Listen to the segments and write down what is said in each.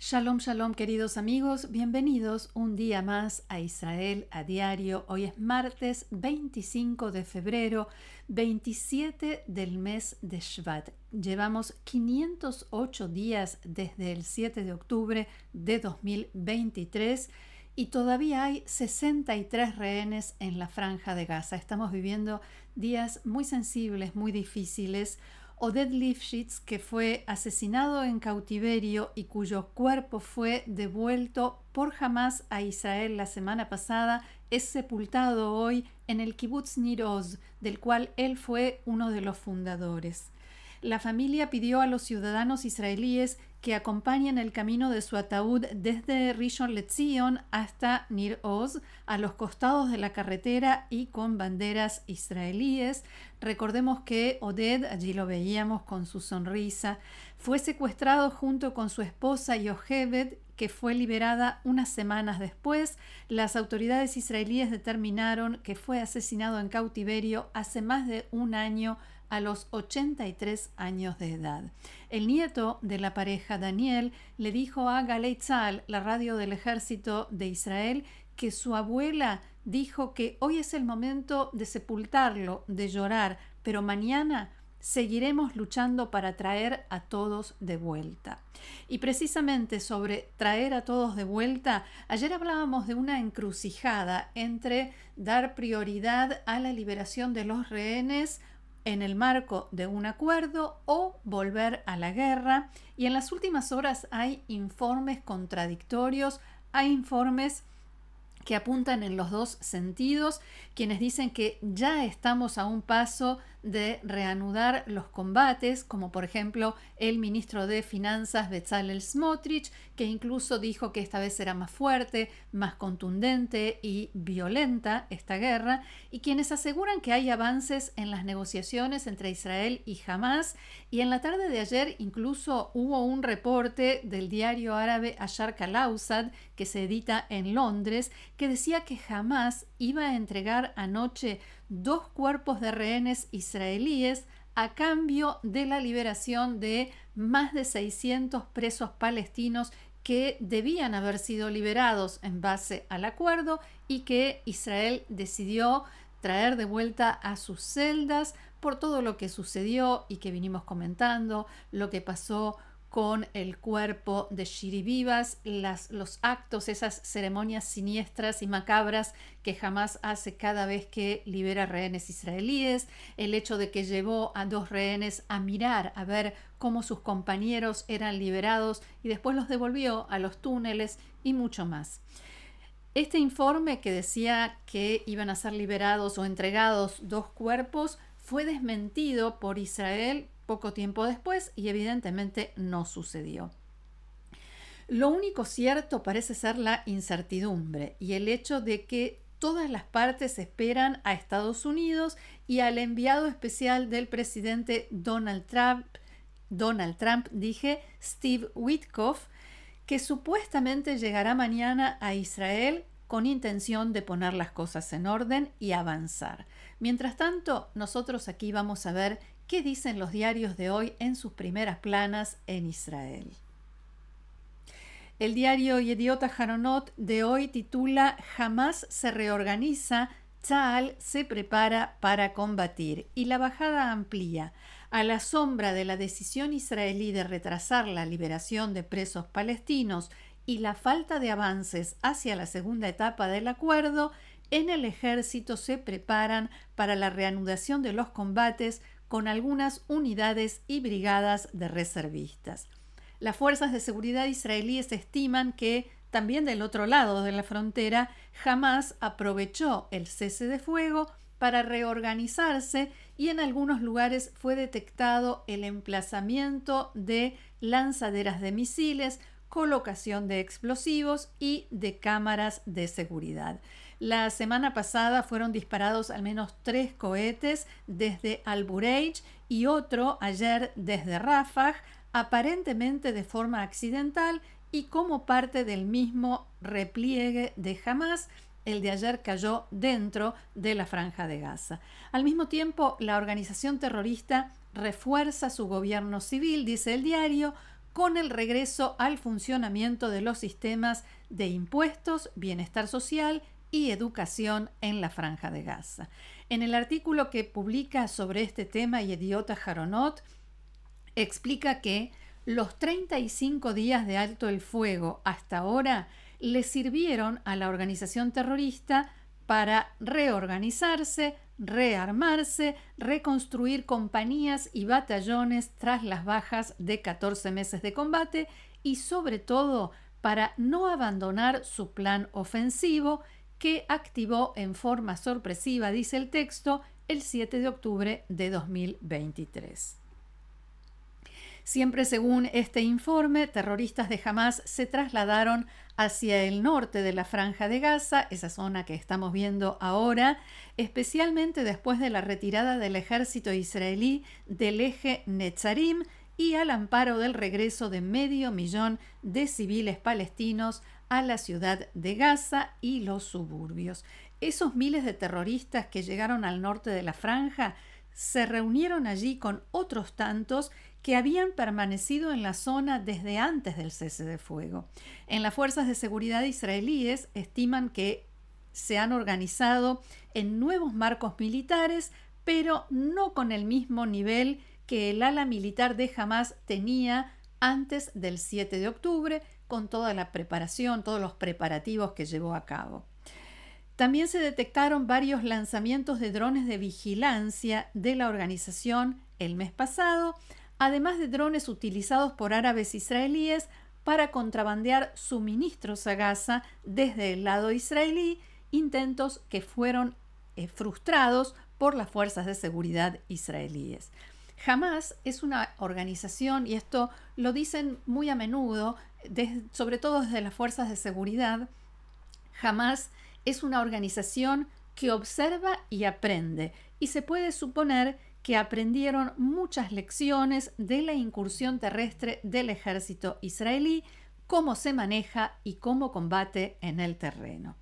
Shalom, shalom, queridos amigos, bienvenidos un día más a Israel a Diario. Hoy es martes 25 de febrero, 27 del mes de Shvat. Llevamos 508 días desde el 7 de octubre de 2023 y todavía hay 63 rehenes en la Franja de Gaza. Estamos viviendo días muy sensibles, muy difíciles. Oded Lifshitz, que fue asesinado en cautiverio y cuyo cuerpo fue devuelto por Hamás a Israel la semana pasada, es sepultado hoy en el Kibbutz Nir Oz, del cual él fue uno de los fundadores. La familia pidió a los ciudadanos israelíes que acompañen el camino de su ataúd desde Rishon LeZion hasta Nir Oz, a los costados de la carretera y con banderas israelíes. Recordemos que Oded, allí lo veíamos con su sonrisa, fue secuestrado junto con su esposa Yocheved, que fue liberada unas semanas después. Las autoridades israelíes determinaron que fue asesinado en cautiverio hace más de un año, a los 83 años de edad. El nieto de la pareja, Daniel, le dijo a Galei Tzahal, la radio del ejército de Israel, que su abuela dijo que hoy es el momento de sepultarlo, de llorar, pero mañana seguiremos luchando para traer a todos de vuelta. Y precisamente sobre traer a todos de vuelta, ayer hablábamos de una encrucijada entre dar prioridad a la liberación de los rehenes en el marco de un acuerdo o volver a la guerra, y en las últimas horas hay informes contradictorios, hay informes que apuntan en los dos sentidos, quienes dicen que ya estamos a un paso de reanudar los combates, como por ejemplo el ministro de Finanzas Bezalel Smotrich, que incluso dijo que esta vez será más fuerte, más contundente y violenta esta guerra, y quienes aseguran que hay avances en las negociaciones entre Israel y Hamás. Y en la tarde de ayer incluso hubo un reporte del diario árabe Asharq al-Awsad, que se edita en Londres, que decía que Hamás iba a entregar anoche 2 cuerpos de rehenes israelíes a cambio de la liberación de más de 600 presos palestinos que debían haber sido liberados en base al acuerdo y que Israel decidió traer de vuelta a sus celdas por todo lo que sucedió y que vinimos comentando, lo que pasó con el cuerpo de Shiri Vivas, los actos, esas ceremonias siniestras y macabras que Hamás hace cada vez que libera rehenes israelíes, el hecho de que llevó a 2 rehenes a mirar, a ver cómo sus compañeros eran liberados y después los devolvió a los túneles y mucho más. Este informe que decía que iban a ser liberados o entregados 2 cuerpos fue desmentido por Israel poco tiempo después y evidentemente no sucedió. Lo único cierto parece ser la incertidumbre y el hecho de que todas las partes esperan a Estados Unidos y al enviado especial del presidente Donald Trump, Steve Witkoff, que supuestamente llegará mañana a Israel con intención de poner las cosas en orden y avanzar. Mientras tanto, nosotros aquí vamos a ver qué dicen los diarios de hoy en sus primeras planas en Israel. El diario Yediot Aharonot de hoy titula Hamás se reorganiza, Tzahal se prepara para combatir, y la bajada amplía. A la sombra de la decisión israelí de retrasar la liberación de presos palestinos y la falta de avances hacia la segunda etapa del acuerdo, en el ejército se preparan para la reanudación de los combates con algunas unidades y brigadas de reservistas. Las fuerzas de seguridad israelíes estiman que también del otro lado de la frontera, Hamás aprovechó el cese de fuego para reorganizarse y en algunos lugares fue detectado el emplazamiento de lanzaderas de misiles, colocación de explosivos y de cámaras de seguridad. La semana pasada fueron disparados al menos 3 cohetes desde Al-Bureij y otro ayer desde Rafah, aparentemente de forma accidental y como parte del mismo repliegue de Hamás, el de ayer cayó dentro de la Franja de Gaza. Al mismo tiempo, la organización terrorista refuerza su gobierno civil, dice el diario, con el regreso al funcionamiento de los sistemas de impuestos, bienestar social y educación en la Franja de Gaza. En el artículo que publica sobre este tema Yediot Aharonot, explica que los 35 días de alto el fuego hasta ahora le sirvieron a la organización terrorista para reorganizarse, rearmarse, reconstruir compañías y batallones tras las bajas de 14 meses de combate y sobre todo para no abandonar su plan ofensivo que activó en forma sorpresiva, dice el texto, el 7 de octubre de 2023. Siempre según este informe, terroristas de Hamás se trasladaron hacia el norte de la Franja de Gaza, esa zona que estamos viendo ahora, especialmente después de la retirada del ejército israelí del eje Netzarim y al amparo del regreso de 500.000 de civiles palestinos a la ciudad de Gaza y los suburbios. Esos miles de terroristas que llegaron al norte de la Franja se reunieron allí con otros tantos que habían permanecido en la zona desde antes del cese de fuego. En las fuerzas de seguridad israelíes estiman que se han organizado en nuevos marcos militares, pero no con el mismo nivel que el ala militar de Hamás tenía antes del 7 de octubre, con toda la preparación, todos los preparativos que llevó a cabo. También se detectaron varios lanzamientos de drones de vigilancia de la organización el mes pasado, además de drones utilizados por árabes israelíes para contrabandear suministros a Gaza desde el lado israelí, intentos que fueron frustrados por las fuerzas de seguridad israelíes. Hamás es una organización, y esto lo dicen muy a menudo, sobre todo desde las fuerzas de seguridad, Hamás es una organización que observa y aprende, y se puede suponer que aprendieron muchas lecciones de la incursión terrestre del ejército israelí, cómo se maneja y cómo combate en el terreno.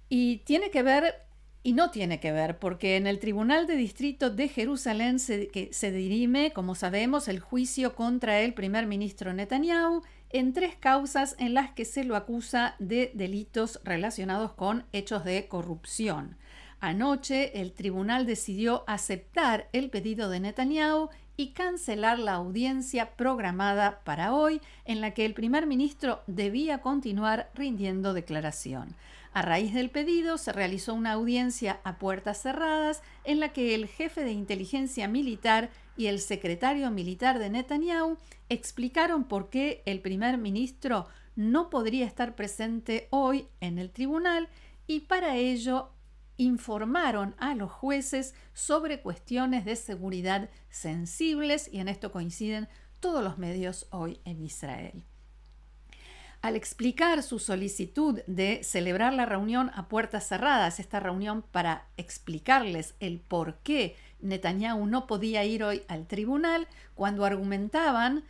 Y tiene que ver y no tiene que ver, porque en el Tribunal de Distrito de Jerusalén se dirime, como sabemos, el juicio contra el primer ministro Netanyahu en 3 causas en las que se lo acusa de delitos relacionados con hechos de corrupción. Anoche, el tribunal decidió aceptar el pedido de Netanyahu y cancelar la audiencia programada para hoy, en la que el primer ministro debía continuar rindiendo declaración. A raíz del pedido, se realizó una audiencia a puertas cerradas en la que el jefe de inteligencia militar y el secretario militar de Netanyahu explicaron por qué el primer ministro no podría estar presente hoy en el tribunal y para ello informaron a los jueces sobre cuestiones de seguridad sensibles, y en esto coinciden todos los medios hoy en Israel. Al explicar su solicitud de celebrar la reunión a puertas cerradas, esta reunión para explicarles el por qué Netanyahu no podía ir hoy al tribunal, cuando argumentaban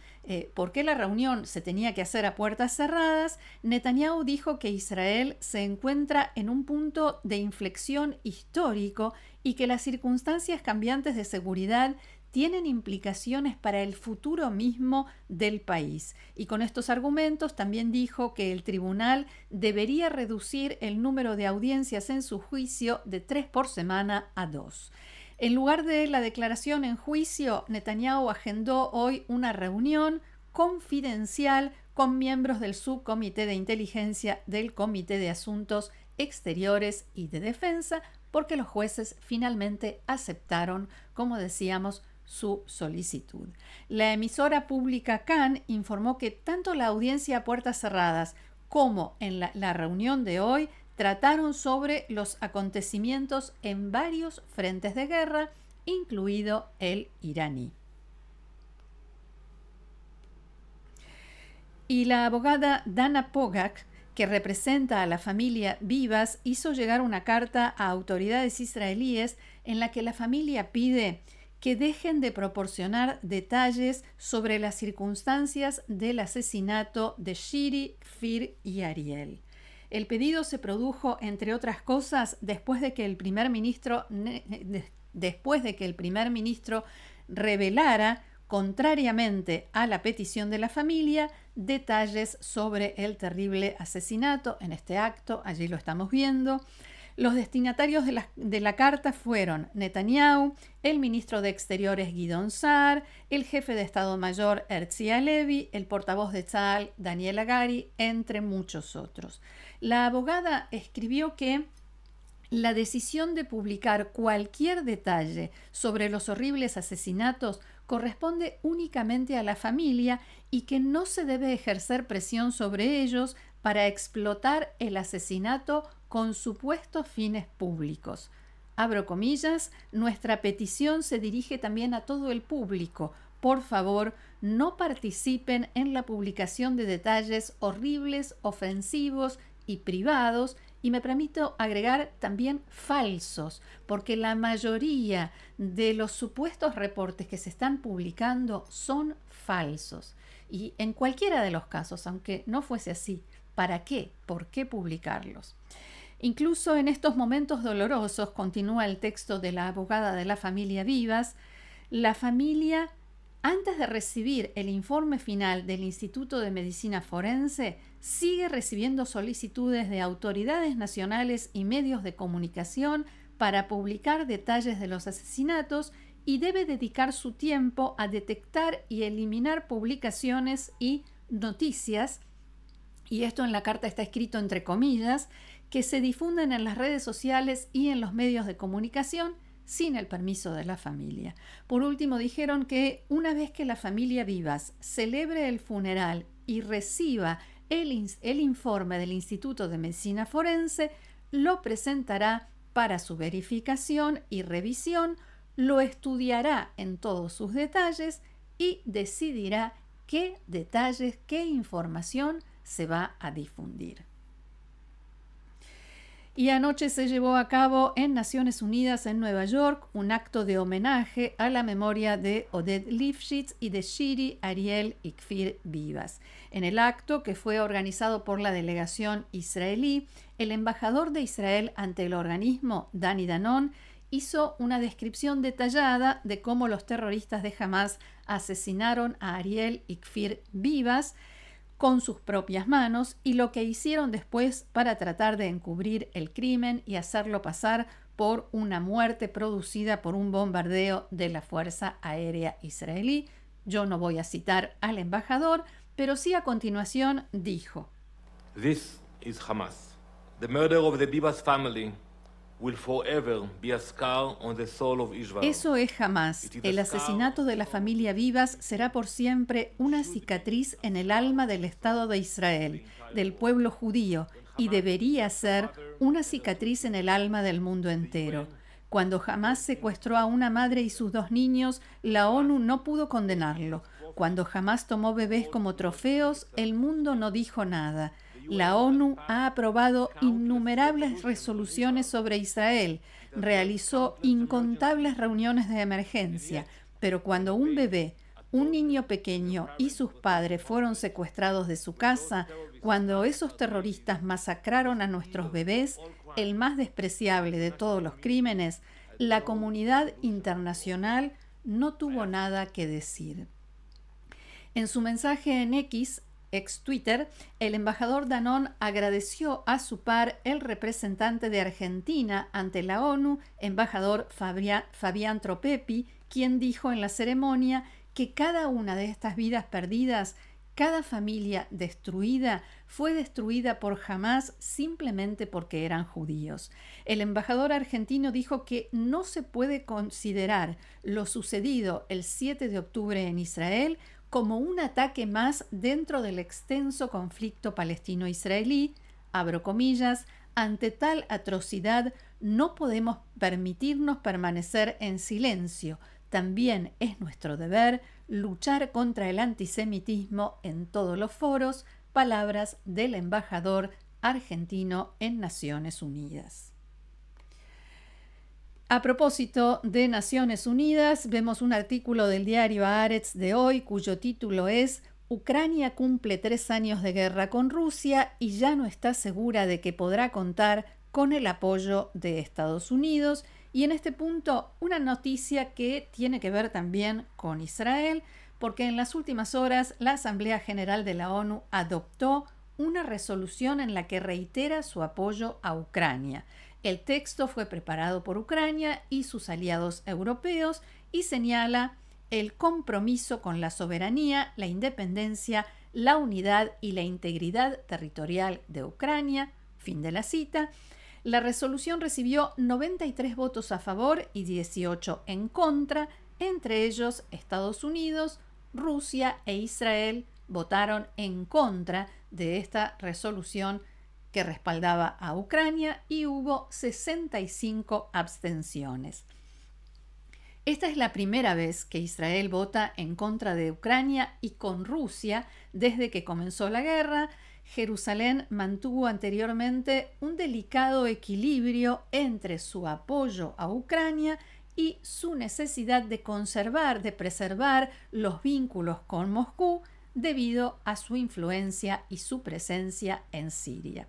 por qué la reunión se tenía que hacer a puertas cerradas, Netanyahu dijo que Israel se encuentra en un punto de inflexión histórico y que las circunstancias cambiantes de seguridad tienen implicaciones para el futuro mismo del país. Y con estos argumentos también dijo que el tribunal debería reducir el número de audiencias en su juicio de 3 por semana a 2. En lugar de la declaración en juicio, Netanyahu agendó hoy una reunión confidencial con miembros del subcomité de inteligencia del Comité de Asuntos Exteriores y de Defensa, porque los jueces finalmente aceptaron, como decíamos, su solicitud. La emisora pública Kan informó que tanto la audiencia a puertas cerradas como en la reunión de hoy trataron sobre los acontecimientos en varios frentes de guerra, incluido el iraní. Y la abogada Dana Pogak, que representa a la familia Vivas, hizo llegar una carta a autoridades israelíes en la que la familia pide que dejen de proporcionar detalles sobre las circunstancias del asesinato de Shiri, Kfir y Ariel. El pedido se produjo, entre otras cosas, después de que el primer ministro revelara, contrariamente a la petición de la familia, detalles sobre el terrible asesinato. En este acto, allí lo estamos viendo. Los destinatarios de la carta fueron Netanyahu, el ministro de Exteriores Gideon Sa'ar, el jefe de Estado Mayor Herzi Halevi, el portavoz de Tzahal Daniel Hagari, entre muchos otros. La abogada escribió que la decisión de publicar cualquier detalle sobre los horribles asesinatos corresponde únicamente a la familia y que no se debe ejercer presión sobre ellos para explotar el asesinato con supuestos fines públicos. Abro comillas, nuestra petición se dirige también a todo el público. Por favor, no participen en la publicación de detalles horribles, ofensivos y privados, y me permito agregar también falsos, porque la mayoría de los supuestos reportes que se están publicando son falsos. Y en cualquiera de los casos, aunque no fuese así, ¿para qué? ¿Por qué publicarlos? Incluso en estos momentos dolorosos, continúa el texto de la abogada de la familia Vivas, la familia, antes de recibir el informe final del Instituto de Medicina Forense, sigue recibiendo solicitudes de autoridades nacionales y medios de comunicación para publicar detalles de los asesinatos y debe dedicar su tiempo a detectar y eliminar publicaciones y noticias, y esto en la carta está escrito entre comillas, que se difunden en las redes sociales y en los medios de comunicación sin el permiso de la familia. Por último, dijeron que una vez que la familia Vivas celebre el funeral y reciba el informe del Instituto de Medicina Forense, lo presentará para su verificación y revisión, lo estudiará en todos sus detalles y decidirá qué detalles, qué información se va a difundir. Y anoche se llevó a cabo en Naciones Unidas en Nueva York un acto de homenaje a la memoria de Oded Lifshitz y de Shiri, Ariel y Kfir Vivas. En el acto, que fue organizado por la delegación israelí, el embajador de Israel ante el organismo, Dani Danon, hizo una descripción detallada de cómo los terroristas de Hamás asesinaron a Ariel y Kfir Vivas con sus propias manos y lo que hicieron después para tratar de encubrir el crimen y hacerlo pasar por una muerte producida por un bombardeo de la Fuerza Aérea Israelí. Yo no voy a citar al embajador, pero sí a continuación dijo: This is Hamas. The murder of the Bibas family will forever be a scar on the soul of Israel. Eso es Hamás. El asesinato de la familia Vivas será por siempre una cicatriz en el alma del Estado de Israel, del pueblo judío, y debería ser una cicatriz en el alma del mundo entero. Cuando Hamás secuestró a una madre y sus 2 niños, la ONU no pudo condenarlo. Cuando Hamás tomó bebés como trofeos, el mundo no dijo nada. La ONU ha aprobado innumerables resoluciones sobre Israel, realizó incontables reuniones de emergencia, pero cuando un bebé, un niño pequeño y sus padres fueron secuestrados de su casa, cuando esos terroristas masacraron a nuestros bebés, el más despreciable de todos los crímenes, la comunidad internacional no tuvo nada que decir. En su mensaje en X, ex Twitter, el embajador Danon agradeció a su par, el representante de Argentina ante la ONU, embajador Fabián Tropepi, quien dijo en la ceremonia que cada una de estas vidas perdidas, cada familia destruida, fue destruida por Hamás simplemente porque eran judíos. El embajador argentino dijo que no se puede considerar lo sucedido el 7 de octubre en Israel como un ataque más dentro del extenso conflicto palestino-israelí, abro comillas, ante tal atrocidad no podemos permitirnos permanecer en silencio. También es nuestro deber luchar contra el antisemitismo en todos los foros, palabras del embajador argentino en Naciones Unidas. A propósito de Naciones Unidas, vemos un artículo del diario Haaretz de hoy cuyo título es Ucrania cumple 3 años de guerra con Rusia y ya no está segura de que podrá contar con el apoyo de Estados Unidos. Y en este punto, una noticia que tiene que ver también con Israel, porque en las últimas horas la Asamblea General de la ONU adoptó una resolución en la que reitera su apoyo a Ucrania. El texto fue preparado por Ucrania y sus aliados europeos y señala el compromiso con la soberanía, la independencia, la unidad y la integridad territorial de Ucrania. Fin de la cita. La resolución recibió 93 votos a favor y 18 en contra, entre ellos Estados Unidos, Rusia e Israel votaron en contra de esta resolución que respaldaba a Ucrania y hubo 65 abstenciones. Esta es la primera vez que Israel vota en contra de Ucrania y con Rusia desde que comenzó la guerra. Jerusalén mantuvo anteriormente un delicado equilibrio entre su apoyo a Ucrania y su necesidad de conservar, de preservar los vínculos con Moscú debido a su influencia y su presencia en Siria.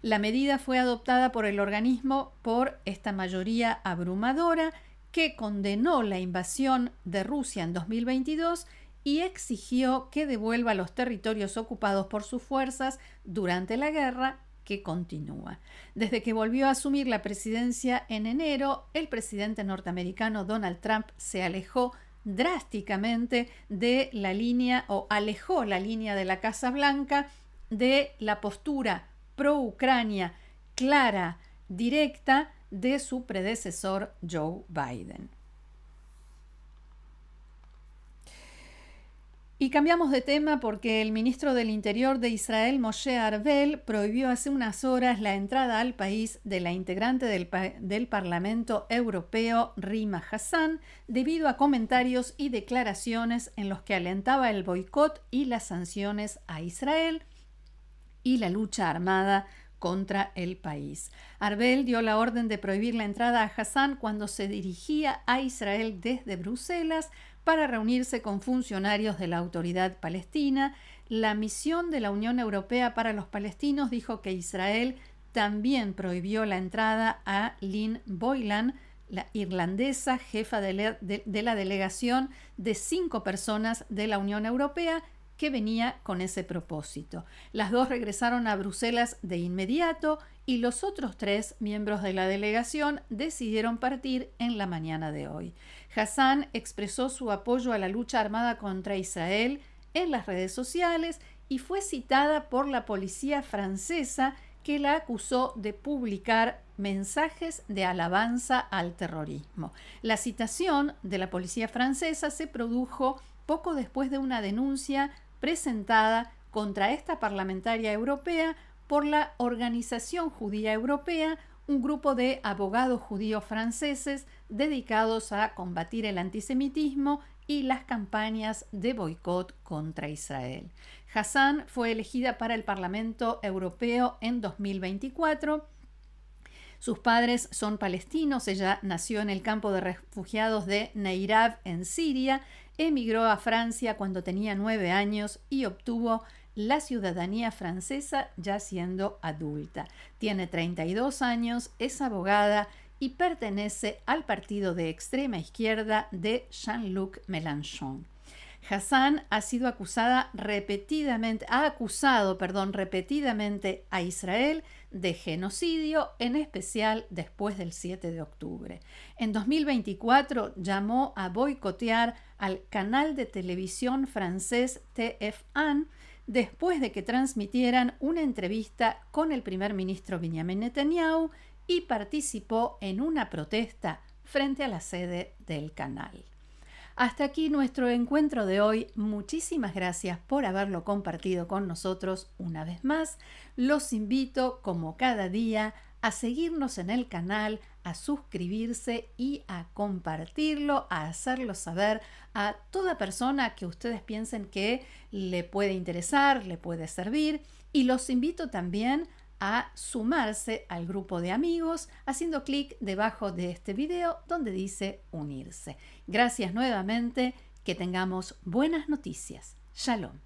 La medida fue adoptada por el organismo por esta mayoría abrumadora que condenó la invasión de Rusia en 2022 y exigió que devuelva los territorios ocupados por sus fuerzas durante la guerra que continúa. Desde que volvió a asumir la presidencia en enero, el presidente norteamericano Donald Trump se alejó drásticamente de la línea o alejó la línea de la Casa Blanca de la postura pro-Ucrania clara, directa de su predecesor Joe Biden. Y cambiamos de tema porque el ministro del Interior de Israel, Moshe Arbel, prohibió hace unas horas la entrada al país de la integrante del Parlamento Europeo, Rima Hassan, debido a comentarios y declaraciones en los que alentaba el boicot y las sanciones a Israel y la lucha armada contra el país. Arbel dio la orden de prohibir la entrada a Hassan cuando se dirigía a Israel desde Bruselas para reunirse con funcionarios de la Autoridad Palestina. La misión de la Unión Europea para los palestinos dijo que Israel también prohibió la entrada a Lynn Boylan, la irlandesa jefa de la delegación de 5 personas de la Unión Europea que venía con ese propósito. Las dos regresaron a Bruselas de inmediato y los otros 3 miembros de la delegación decidieron partir en la mañana de hoy. Hassan expresó su apoyo a la lucha armada contra Israel en las redes sociales y fue citada por la policía francesa que la acusó de publicar mensajes de alabanza al terrorismo. La citación de la policía francesa se produjo poco después de una denuncia presentada contra esta parlamentaria europea por la Organización Judía Europea, un grupo de abogados judíos franceses dedicados a combatir el antisemitismo y las campañas de boicot contra Israel. Hassan fue elegida para el Parlamento Europeo en 2024. Sus padres son palestinos. Ella nació en el campo de refugiados de Neirav en Siria, emigró a Francia cuando tenía 9 años y obtuvo la ciudadanía francesa ya siendo adulta. Tiene 32 años, es abogada y pertenece al partido de extrema izquierda de Jean-Luc Mélenchon. Hassan ha acusado repetidamente a Israel de genocidio, en especial después del 7 de octubre. En 2024 llamó a boicotear al canal de televisión francés TF1 después de que transmitieran una entrevista con el primer ministro Benjamin Netanyahu y participó en una protesta frente a la sede del canal. Hasta aquí nuestro encuentro de hoy. Muchísimas gracias por haberlo compartido con nosotros una vez más. Los invito, como cada día, a seguirnos en el canal, a suscribirse y a compartirlo, a hacerlo saber a toda persona que ustedes piensen que le puede interesar, le puede servir. Y los invito también a sumarse al grupo de amigos haciendo clic debajo de este video donde dice unirse. Gracias nuevamente, que tengamos buenas noticias. Shalom.